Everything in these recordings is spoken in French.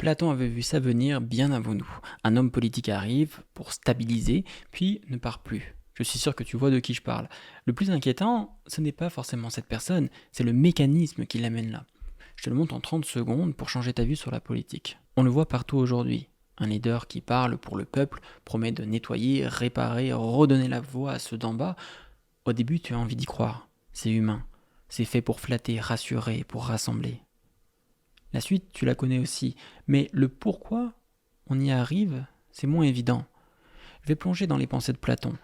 Platon avait vu ça venir bien avant nous. Un homme politique arrive pour stabiliser, puis ne part plus. Je suis sûr que tu vois de qui je parle. Le plus inquiétant, ce n'est pas forcément cette personne, c'est le mécanisme qui l'amène là. Je te le montre en 30 secondes pour changer ta vue sur la politique. On le voit partout aujourd'hui. Un leader qui parle pour le peuple promet de nettoyer, réparer, redonner la voix à ceux d'en bas. Au début, tu as envie d'y croire. C'est humain. C'est fait pour flatter, rassurer, pour rassembler. La suite, tu la connais aussi, mais le pourquoi on y arrive, c'est moins évident. Je vais plonger dans les pensées de Platon.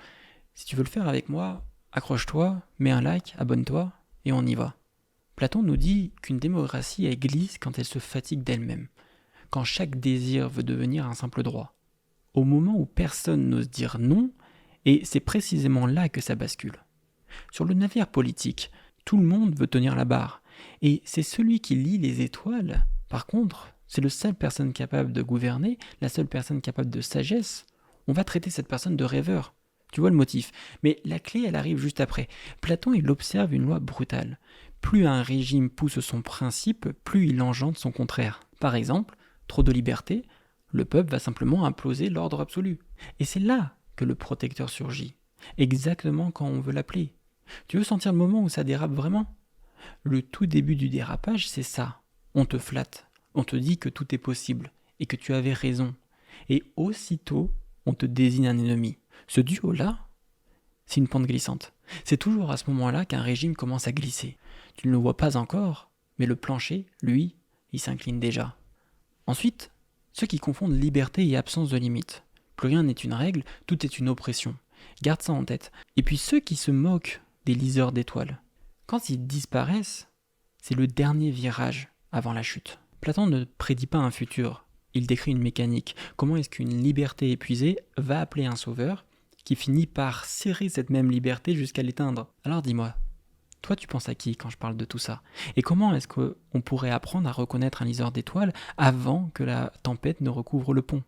Si tu veux le faire avec moi, accroche-toi, mets un like, abonne-toi, et on y va. Platon nous dit qu'une démocratie elle glisse quand elle se fatigue d'elle-même, quand chaque désir veut devenir un simple droit. Au moment où personne n'ose dire non, et c'est précisément là que ça bascule. Sur le navire politique, tout le monde veut tenir la barre. Et c'est celui qui lit les étoiles, par contre, c'est la seule personne capable de gouverner, la seule personne capable de sagesse. On va traiter cette personne de rêveur. Tu vois le motif. Mais la clé, elle arrive juste après. Platon, il observe une loi brutale. Plus un régime pousse son principe, plus il engendre son contraire. Par exemple, trop de liberté, le peuple va simplement imploser l'ordre absolu. Et c'est là que le protecteur surgit. Exactement quand on veut l'appeler. Tu veux sentir le moment où ça dérape vraiment ? Le tout début du dérapage, c'est ça. On te flatte, on te dit que tout est possible et que tu avais raison. Et aussitôt, on te désigne un ennemi. Ce duo-là, c'est une pente glissante. C'est toujours à ce moment-là qu'un régime commence à glisser. Tu ne le vois pas encore, mais le plancher, lui, il s'incline déjà. Ensuite, ceux qui confondent liberté et absence de limite. Plus rien n'est une règle, tout est une oppression. Garde ça en tête. Et puis ceux qui se moquent des liseurs d'étoiles. Quand ils disparaissent, c'est le dernier virage avant la chute. Platon ne prédit pas un futur, il décrit une mécanique. Comment est-ce qu'une liberté épuisée va appeler un sauveur qui finit par serrer cette même liberté jusqu'à l'éteindre ? Alors dis-moi, toi tu penses à qui quand je parle de tout ça ? Et comment est-ce qu'on pourrait apprendre à reconnaître un liseur d'étoiles avant que la tempête ne recouvre le pont ?